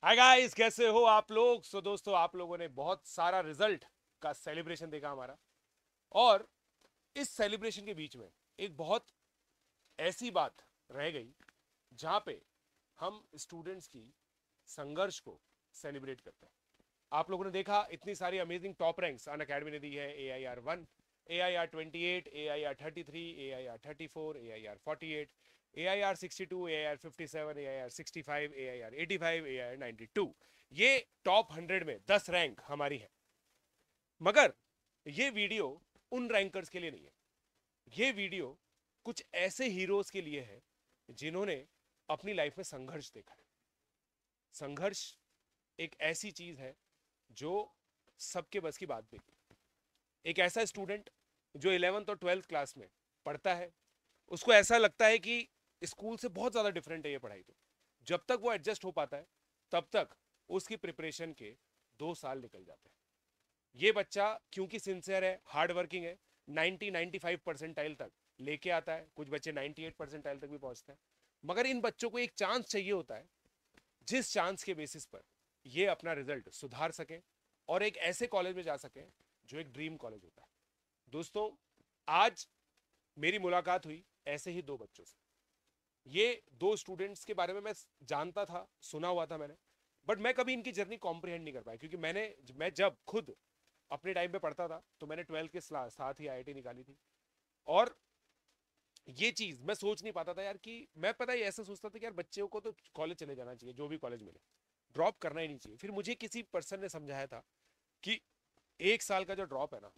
Hi guys, कैसे हो आप लोग। दोस्तों, आप लोगों ने बहुत सारा रिजल्ट का सेलिब्रेशन देखा हमारा। और इस सेलिब्रेशन के बीच में एक बहुत ऐसी बात रह गई जहां पे हम स्टूडेंट्स की संघर्ष को सेलिब्रेट करते हैं। आप लोगों ने देखा इतनी सारी अमेजिंग टॉप रैंक्स अन अकेडमी ने दी है। AIR 1, AIR 28, AIR 33, AIR 34, AIR 48, AIR 62, AIR 57, AIR 65, AIR 85, AIR 92। ये टॉप 100 में 10 रैंक हमारी है। मगर ये वीडियो उन रैंकर्स के लिए नहीं है। ये वीडियो कुछ ऐसे हीरोज के लिए है जिन्होंने अपनी लाइफ में संघर्ष देखा है। संघर्ष एक ऐसी चीज है जो सबके बस की बात नहीं। एक ऐसा स्टूडेंट जो 11th और 12th क्लास में पढ़ता है, उसको ऐसा लगता है कि स्कूल से बहुत ज़्यादा डिफरेंट है ये पढ़ाई। तो जब तक वो एडजस्ट हो पाता है तब तक उसकी प्रिपरेशन के 2 साल निकल जाते हैं। ये बच्चा क्योंकि सिंसियर है, हार्ड वर्किंग है, 90-95 परसेंटाइल तक लेके आता है। कुछ बच्चे 98 परसेंटाइल तक भी पहुंचते हैं। मगर इन बच्चों को एक चांस चाहिए होता है, जिस चांस के बेसिस पर ये अपना रिजल्ट सुधार सके और एक ऐसे कॉलेज में जा सके जो एक ड्रीम कॉलेज होता है। दोस्तों, आज मेरी मुलाकात हुई ऐसे ही दो बच्चों से। ये दो स्टूडेंट्स के बारे में मैं जानता था, सुना हुआ था मैंने, बट मैं कभी इनकी जर्नी कॉम्प्रिहेंड नहीं कर पाया, क्योंकि मैं जब खुद अपने टाइम पे पढ़ता था तो मैंने 12th के साथ ही IIT निकाली थी। और ये चीज मैं सोच नहीं पाता था यार, कि मैं पता ही ऐसा सोचता था कि यार बच्चों को तो कॉलेज चले जाना चाहिए, जो भी कॉलेज मिले, ड्रॉप करना ही नहीं चाहिए। फिर मुझे किसी पर्सन ने समझाया था कि 1 साल का जो ड्रॉप है ना,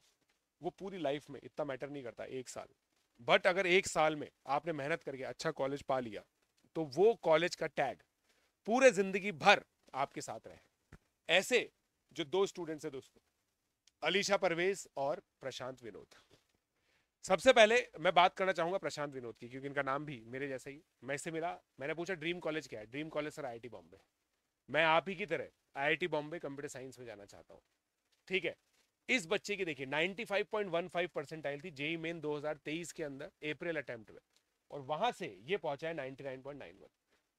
वो पूरी लाइफ में इतना मैटर नहीं करता, 1 साल। बट अगर 1 साल में आपने मेहनत करके अच्छा कॉलेज पा लिया तो वो कॉलेज का टैग पूरे जिंदगी भर आपके साथ रहे। ऐसे जो दो स्टूडेंट्स है दोस्तों, अलीशा परवेज और प्रशांत विनोद। सबसे पहले मैं बात करना चाहूंगा प्रशांत विनोद की, क्योंकि इनका नाम भी मेरे जैसा ही। मैं इससे मिला, मैंने पूछा ड्रीम कॉलेज क्या है। Dream college sir IIT Bombay. मैं आप ही की तरह IIT बॉम्बे कंप्यूटर साइंस में जाना चाहता हूँ। ठीक है। इस बच्चे की देखिए 95.15 परसेंटाइल थी जेई मेन 2023 के अंदर अप्रैल अटेम्प्ट में, और वहां से ये पहुंचा है 99.91।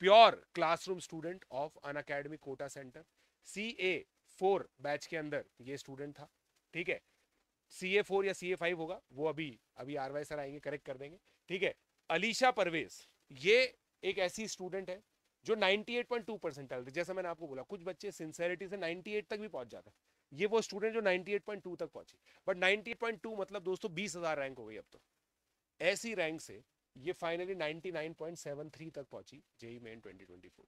Pure classroom student of Unacademy Kota centre, CA4 batch के अंदर ये स्टूडेंट था। ठीक है। CA4 या CA5 होगा, वो अभी अभी RY सर आएंगे, करेक्ट कर देंगे। ठीक है। अलीशा परवेज ये एक ऐसी स्टूडेंट है जो 98.2 परसेंटाइल थी। जैसा मैंने आपको बोला, कुछ बच्चे सिंसेरिटी से 98 तक भी पहुंच जाते हैं। ये वो स्टूडेंट जो 98.2 तक पहुंची। बट 98.2 मतलब दोस्तों 20,000 रैंक हो गई अब तो। ऐसी रैंक से ये फाइनली 99.73 तक पहुंची जेई मेन 2024।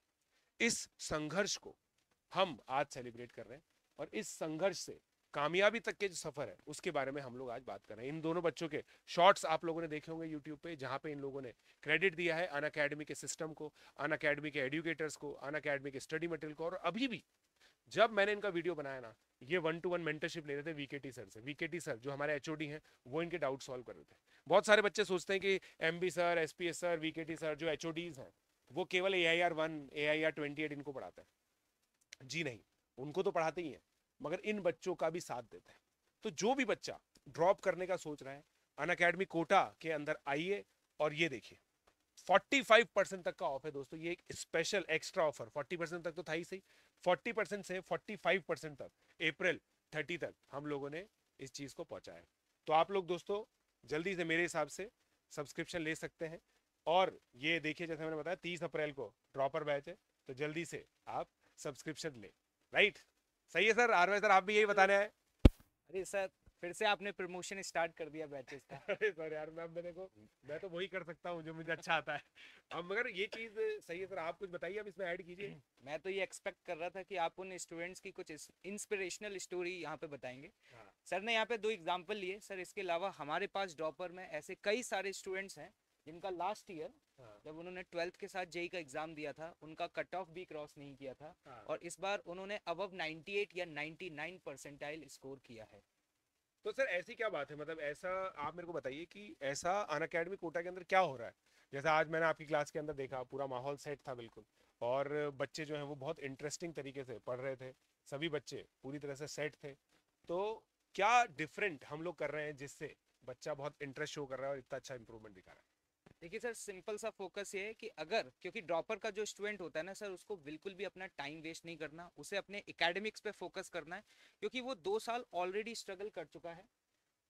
इस संघर्ष को हम आज सेलिब्रेट कर रहे हैं, और इस संघर्ष से कामयाबी तक के जो सफर है उसके बारे में हम लोग आज बात कर रहे हैं। इन दोनों बच्चों के शॉर्ट्स आप लोगों ने देखे होंगे यूट्यूब पे, जहां पे इन लोगों ने क्रेडिट दिया है अन अकेडमी के सिस्टम को, अन अकेडमी के एडुकेटर्स को, अन अकेडमी के स्टडी मटेरियल को। और अभी भी जब मैंने इनका वीडियो बनाया ना, ये 1-to-1 मेंटरशिप ले रहे थे VKT सर से। VKT सर जो हमारे HOD हैं, वो इनके डाउट सॉल्व कर रहे थे। बहुत सारे बच्चे सोचते हैं कि MB sir, SPS sir, VKT sir जो HODs हैं, वो केवल AIR 1, AIR 28 इनको पढ़ाते हैं। जी नहीं, उनको तो पढ़ाते ही हैं, मगर इन बच्चों का भी साथ देते हैं। तो जो भी बच्चा ड्रॉप करने का सोच रहा है, अन अकेडमी कोटा के अंदर आइए। और ये देखिए 45% तक का ऑफ है दोस्तों। ये एक स्पेशल एक्स्ट्रा ऑफर, 40% तक तो था ही सही, 40% से 45% तक अप्रैल 30 तक हम लोगों ने इस चीज को पहुंचाया। तो आप लोग दोस्तों जल्दी से मेरे हिसाब से सब्सक्रिप्शन ले सकते हैं। और ये देखिए, जैसे मैंने बताया 30 अप्रैल को ड्रॉपर बैच है, तो जल्दी से आप सब्सक्रिप्शन ले। राइट। सही है सर। RY सर, आप भी यही बताने आए। अरे सर, फिर से आपने प्रमोशन स्टार्ट कर दिया बैचेस का। अरे सर यार, मैं तो वही कर सकता हूँ जो मुझे अच्छा आता है। अब मगर ये चीज सही है सर, आप कुछ बताइए, अब इसमें ऐड कीजिए। मैं तो ये एक्सपेक्ट कर रहा था कि आप उन स्टूडेंट्स की कुछ इंस्पिरेशनल स्टोरी यहाँ पे बताएंगे। हाँ। सर ने यहाँ पे दो एग्जांपल लिए। सर इसके अलावा हमारे पास ड्रॉपर में ऐसे कई सारे स्टूडेंट्स हैं जिनका लास्ट ईयर हाँ। जब उन्होंने 12th के साथ जेई का एग्जाम दिया था, उनका कट ऑफ भी क्रॉस नहीं किया था, हाँ। और इस बार उन्होंने अबव 98 या 99 परसेंटाइल स्कोर किया है। तो सर ऐसी क्या बात है, मतलब ऐसा आप मेरे को बताइए कि ऐसा अन अकेडमी कोटा के अंदर क्या हो रहा है। जैसे आज मैंने आपकी क्लास के अंदर देखा, पूरा माहौल सेट था बिल्कुल। और बच्चे जो हैं वो बहुत इंटरेस्टिंग तरीके से पढ़ रहे थे। सभी बच्चे पूरी तरह से सेट थे। तो क्या डिफरेंट हम लोग कर रहे हैं जिससे बच्चा बहुत इंटरेस्ट शो कर रहा है और इतना अच्छा इंप्रूवमेंट दिखा रहा है। देखिए सर, सिंपल सा फोकस ये है कि अगर, क्योंकि ड्रॉपर का जो स्टूडेंट होता है ना सर, उसको बिल्कुल भी अपना टाइम वेस्ट नहीं करना, उसे अपने एकेडमिक्स पे फोकस करना है, क्योंकि वो 2 साल ऑलरेडी स्ट्रगल कर चुका है।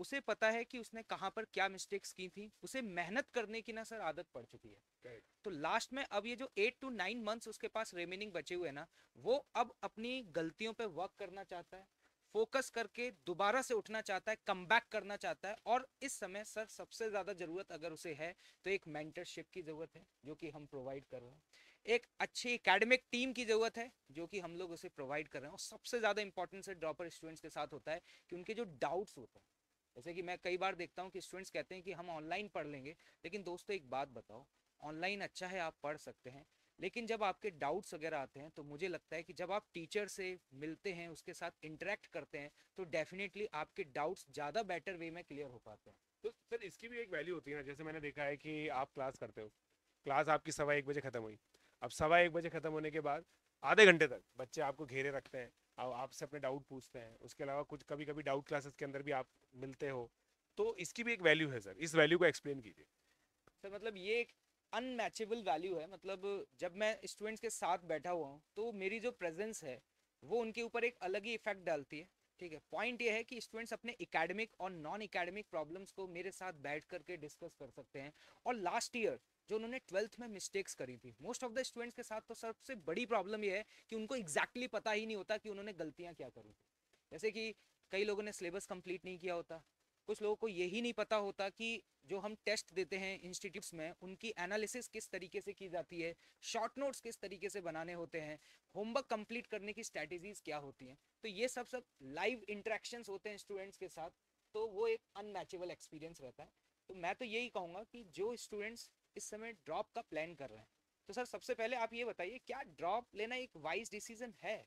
उसे पता है कि उसने कहाँ पर क्या मिस्टेक्स की थी, उसे मेहनत करने की ना सर आदत पड़ चुकी है। Correct. तो लास्ट में अब ये जो 8 to 9 मंथ्स उसके पास रिमेनिंग बचे हुए हैं ना, वो अब अपनी गलतियों पे वर्क करना चाहता है, फोकस करके दोबारा से उठना चाहता है, कम बैक करना चाहता है। और इस समय सर सबसे ज्यादा जरूरत अगर उसे है तो एक मेंटरशिप की जरूरत है, जो कि हम प्रोवाइड कर रहे हैं। एक अच्छी एकेडमिक टीम की जरूरत है, जो कि हम लोग उसे प्रोवाइड कर रहे हैं। और सबसे ज्यादा इंपॉर्टेंस है ड्रॉपर स्टूडेंट्स के साथ होता है कि उनके जो डाउट्स होते हैं, जैसे कि मैं कई बार देखता हूँ कि स्टूडेंट्स कहते हैं कि हम ऑनलाइन पढ़ लेंगे। लेकिन दोस्तों एक बात बताओ, ऑनलाइन अच्छा है, आप पढ़ सकते हैं, लेकिन जब आपके डाउट्स वगैरह आते हैं तो मुझे लगता है कि जब आप टीचर से मिलते हैं, उसके साथ इंटरेक्ट करते हैं, तो डेफिनेटली आपके डाउट्स ज़्यादा बेटर वे में क्लियर हो पाते हैं। तो सर इसकी भी एक वैल्यू होती है ना, जैसे मैंने देखा है कि आप क्लास करते हो, क्लास आपकी 1:15 खत्म हुई। अब 1:15 खत्म होने के बाद आधे घंटे तक बच्चे आपको घेरे रखते हैं, और आपसे अपने डाउट पूछते हैं। उसके अलावा कुछ कभी कभी डाउट क्लासेस के अंदर भी आप मिलते हो। तो इसकी भी एक वैल्यू है सर, इस वैल्यू को एक्सप्लेन कीजिए। सर मतलब ये एक अनमैचेबल वैल्यू है। मतलब जब मैं स्टूडेंट्स के साथ बैठा हुआ हूँ तो मेरी जो प्रेजेंस है वो उनके ऊपर एक अलग ही इफेक्ट डालती है। ठीक है, पॉइंट ये है कि स्टूडेंट्स अपने एकेडमिक और नॉन एकेडमिक प्रॉब्लम्स को मेरे साथ बैठ करके डिस्कस कर सकते हैं। और लास्ट ईयर जो उन्होंने 12th में मिस्टेक्स करी थी, मोस्ट ऑफ द स्टूडेंट्स के साथ तो सबसे बड़ी प्रॉब्लम ये है कि उनको एग्जैक्टली पता ही नहीं होता कि उन्होंने गलतियां क्या करी थी। जैसे कि कई लोगों ने सिलेबस कंप्लीट नहीं किया होता, कुछ लोगों को यही नहीं पता होता कि जो हम टेस्ट देते हैं इंस्टीट्यूट्स में, उनकी एनालिसिस किस तरीके से की जाती है, शॉर्ट नोट्स किस तरीके से बनाने होते हैं, होमवर्क कंप्लीट करने की स्ट्रैटेजीज क्या होती हैं। तो ये सब लाइव इंटरेक्शंस होते हैं स्टूडेंट्स के साथ, तो वो एक अनमैचेबल एक्सपीरियंस रहता है। तो मैं तो यही कहूँगा कि जो स्टूडेंट्स इस समय ड्रॉप का प्लान कर रहे हैं, तो सर सबसे पहले आप ये बताइए, क्या ड्रॉप लेना एक वाइज डिसीजन है?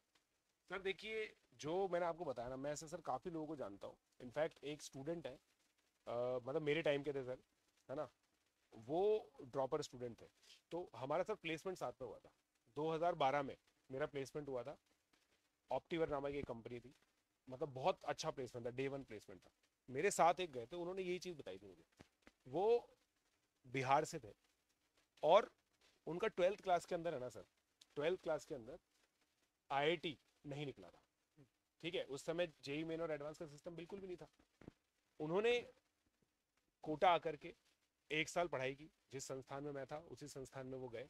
सर देखिए, जो मैंने आपको बताया ना, मैं ऐसे सर काफ़ी लोगों को जानता हूँ। इनफैक्ट एक स्टूडेंट है, मतलब मेरे टाइम के थे सर, है ना, वो ड्रॉपर स्टूडेंट थे। तो हमारा सर प्लेसमेंट साथ में हुआ था। 2012 में मेरा प्लेसमेंट हुआ था। ऑप्टीवर नामक एक कंपनी थी, मतलब बहुत अच्छा प्लेसमेंट था, डे 1 प्लेसमेंट था। मेरे साथ एक गए थे, उन्होंने यही चीज़ बताई थी मुझे। वो बिहार से थे, और उनका 12th क्लास के अंदर है ना सर, 12th क्लास के अंदर आईआईटी नहीं निकला था। ठीक है, उस समय जेई मेन और एडवांस का सिस्टम बिल्कुल भी नहीं था। उन्होंने कोटा आकर के 1 साल पढ़ाई की, जिस संस्थान में मैं था उसी संस्थान में वो गए,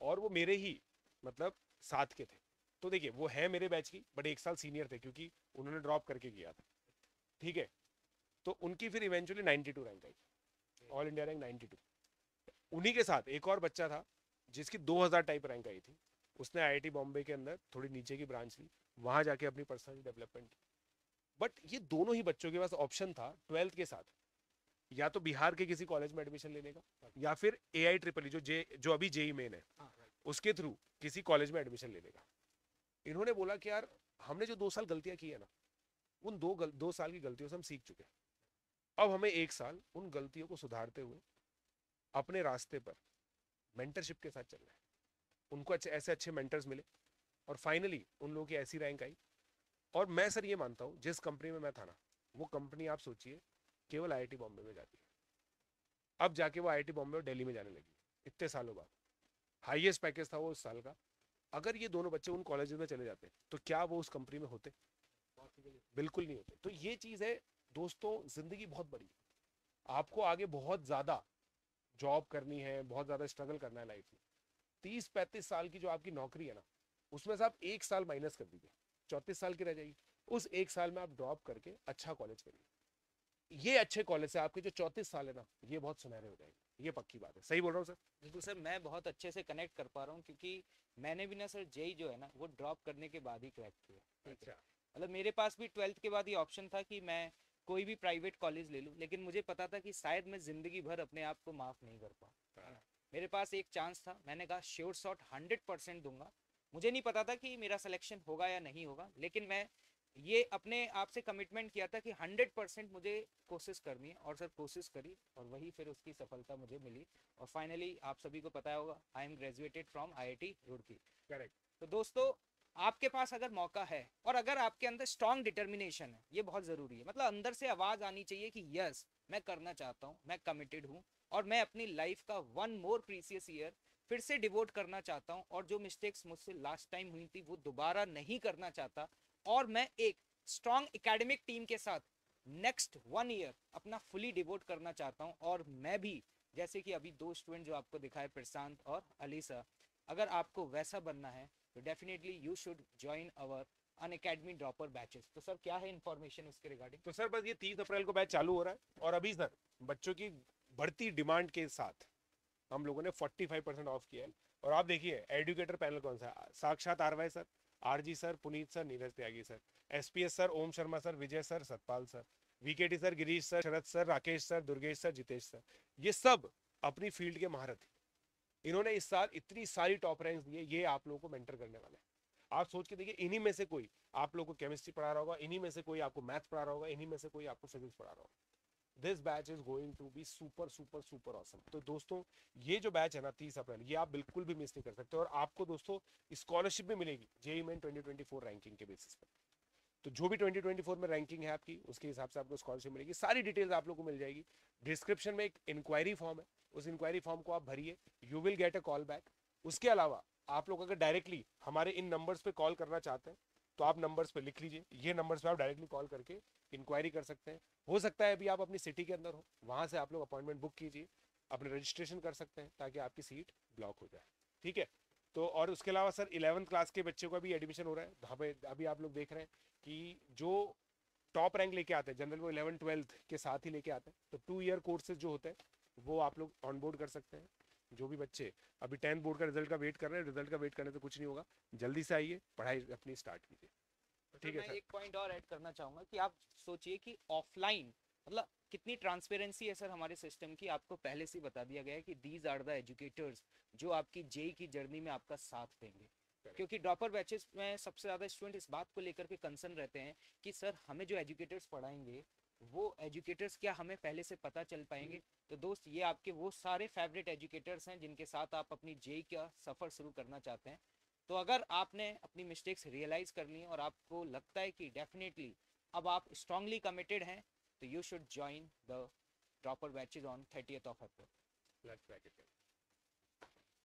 और वो मेरे ही मतलब साथ के थे। तो देखिए, वो है मेरे बैच की, बट 1 साल सीनियर थे, क्योंकि उन्होंने ड्रॉप करके किया था। ठीक है, तो उनकी फिर इवेंचुअली 92 रैंक आई, ऑल इंडिया रैंक 92। उन्हीं के साथ एक और बच्चा था जिसकी 2000 टाइप रैंक आई थी। उसने आईआईटी बॉम्बे के अंदर थोड़ी नीचे की ब्रांच ली, वहां जाके अपनी पर्सनल डेवलपमेंट की। बट ये दोनों ही बच्चों के पास ऑप्शन था 12th के साथ, या तो बिहार के किसी कॉलेज में एडमिशन लेने का, या फिर AIEEE जो अभी जेई मेन है उसके थ्रू किसी कॉलेज में एडमिशन लेने का। इन्होंने बोला कि यार, हमने जो 2 साल गलतियां की है ना, उन 2 साल की गलतियों से हम सीख चुके हैं। अब हमें 1 साल उन गलतियों को सुधारते हुए अपने रास्ते पर मेंटरशिप के साथ चलना है। उनको ऐसे अच्छे मेंटर्स मिले, और फाइनली उन लोगों की ऐसी रैंक आई। और मैं सर ये मानता हूँ, जिस कंपनी में मैं था ना, वो कंपनी आप सोचिए केवल आईआईटी बॉम्बे में जाती है। अब जाके वो आईआईटी बॉम्बे और दिल्ली में जाने लगी इतने सालों बाद। हाईएस्ट पैकेज था वो उस साल का। अगर ये दोनों बच्चे उन कॉलेज में चले जाते तो क्या वो उस कंपनी में होते? बिल्कुल नहीं होते। तो ये चीज़ है दोस्तों, जिंदगी बहुत बड़ी है। आपको आगे बहुत ज़्यादा जॉब करनी है, बहुत ज़्यादा स्ट्रगल करना है लाइफ में। 30-35 साल की जो आपकी नौकरी है ना, उसमें से आप 1 साल माइनस कर दीजिए, 34 साल की रह जाएगी। उस 1 साल में आप ड्रॉप करके अच्छा कॉलेज करिए। ये अच्छे कॉलेज से आपके जो 34 साल है ना, ये बहुत सुनहरे हो जाएंगे। ये पक्की बात है, सही बोल रहा हूँ सर? बिल्कुल सर, मैं बहुत अच्छे से कनेक्ट कर पा रहा हूँ, क्योंकि मैंने भी ना सर जेई जो है ना वो ड्रॉप करने के बाद ही क्रैक किया। ठीक है, अच्छा। मतलब मेरे पास भी 12th के बाद ये ऑप्शन था कि मैं कोई भी प्राइवेट कॉलेज ले लूँ, लेकिन मुझे पता था कि शायद मैं जिंदगी भर अपने आप को माफ नहीं कर पाऊँ, है ना। मेरे पास एक चांस था, मैंने कहा श्योर शॉट 100% दूंगा। मुझे नहीं पता था कि मेरा सिलेक्शन होगा या नहीं होगा, लेकिन मैं ये अपने आप से कमिटमेंट किया था कि 100% मुझे कोशिश करनी है, और सर कोशिश करी, और वही फिर उसकी सफलता मुझे मिली। और फाइनली आप सभी को पता होगा, I am graduated from IIT Roorkee. Correct. तो दोस्तों, आपके पास अगर मौका है और अगर आपके अंदर स्ट्रांग डिटर्मिनेशन है, ये बहुत जरूरी है। मतलब अंदर से आवाज आनी चाहिए कि यस, मैं करना चाहता हूँ, मैं कमिटेड हूँ, और मैं अपनी लाइफ का वन मोर प्रीसियस ईयर फिर से डिवोट करना चाहता हूँ, और जो मिस्टेक्स मुझसे लास्ट टाइम हुई थी वो दोबारा नहीं करना चाहता, और मैं एक स्ट्रॉन्ग एकेडमिक टीम के साथ नेक्स्ट 1 ईयर अपना फुली डिवोट करना चाहता हूँ। और मैं भी, जैसे कि अभी 2 स्टूडेंट जो आपको दिखाए, प्रशांत और अलीसा, अगर आपको वैसा बनना है तो definitely you should join our Unacademy dropper batches. तो सर क्या है इन्फॉर्मेशन उसके रिगार्डिंग? तो सर बस ये 30 अप्रैल को बैच चालू हो रहा है, और अभी सर बच्चों की बढ़ती डिमांड के साथ हम लोगों ने 45% ऑफ किया है। और आप देखिए एजुकेटर पैनल कौन सा है, साक्षात RY sir, RG sir, Puneet sir, Neeraj Tyagi sir, SPS sir, Om Sharma sir, Vijay sir, Satpal sir, VKT sir, Girish sir, Sharad sir, Rakesh sir, Durgesh sir, Jitesh sir, ये सब अपनी फील्ड के महारत है। इन्होंने इस साल इतनी सारी टॉप रैंक्स दी है, ये आप लोगों को मेंटर करने वाले हैं। आप सोच के देखिए, इन्हीं में से कोई आप लोगों को केमिस्ट्री पढ़ा रहा होगा, इन्हीं में से कोई आपको मैथ्स पढ़ा रहा होगा, इन्हीं में से कोई आपको फिजिक्स पढ़ा रहा होगा। This batch is going to be super super super awesome. तो दोस्तों ये जो बैच है ना 30 अप्रैल, ये आप बिल्कुल भी मिस नहीं कर सकते। और आपको दोस्तों स्कॉलरशिप भी मिलेगी जेई मेन 2024 रैंकिंग के बेसिस पर। तो जो भी 2024 में रैंकिंग है आपकी, उसके हिसाब से आपको स्कॉलरशिप मिलेगी। सारी डिटेल्स आप लोग को मिल जाएगी। डिस्क्रिप्शन में एक इंक्वायरी फॉर्म है, उस इंक्वायरी फॉर्म को आप भरिए, you will get a call back. उसके अलावा आप लोग अगर डायरेक्टली हमारे इन नंबर्स पे कॉल करना चाहते हैं तो आप नंबर्स पे लिख लीजिए, ये नंबर्स पे आप डायरेक्टली कॉल करके इंक्वायरी कर सकते हैं। हो सकता है अभी आप अपनी सिटी के अंदर हो, वहां से आप लोग अपॉइंटमेंट बुक कीजिए, अपने रजिस्ट्रेशन कर सकते हैं ताकि आपकी सीट ब्लॉक हो जाए। ठीक है। तो और उसके अलावा सर 11th क्लास के बच्चों का भी एडमिशन हो रहा है। वहाँ पे अभी आप लोग देख रहे हैं कि जो टॉप रैंक लेके आते हैं जनरल, वो 11th-12th के साथ ही लेके आते हैं। तो 2 ईयर कोर्सेज जो होते हैं वो आप लोग ऑन बोर्ड कर सकते हैं। जो भी बच्चे अभी 10th बोर्ड का रिजल्ट का वेट कर रहे हैं, रिजल्ट का वेट करने से कुछ नहीं होगा, जल्दी से आइए, पढ़ाई अपनी स्टार्ट कीजिए। ठीक है मैं सर। एक पॉइंट और ऐड करना चाहूंगा कि आप सोचिए कि ऑफलाइन मतलब कितनी ट्रांसपेरेंसी है सर हमारे सिस्टम की। आपको पहले से ही बता दिया गया है कि दीज आर द एजुकेटर्स जो आपकी जेई की जर्नी में आपका साथ देंगे। क्योंकि ड्रॉपर बैचेस में सबसे ज़्यादा स्टूडेंट इस बात को लेकर के कंसर्न रहते हैं कि सर हमें जो एजुकेटर्स पढ़ाएंगे वो एजुकेटर्स क्या हमें पहले से पता चल पाएंगे। तो दोस्त ये आपके वो सारे फेवरेट एजुकेटर्स हैं जिनके साथ आप अपनी जेई का सफ़र शुरू करना चाहते हैं। तो अगर आपने अपनी मिस्टेक्स रियलाइज कर ली और आपको लगता है कि डेफिनेटली अब आप स्ट्रांगली कमिटेड हैं, तो you should join the dropper batches on 30th of April। Let's crack it.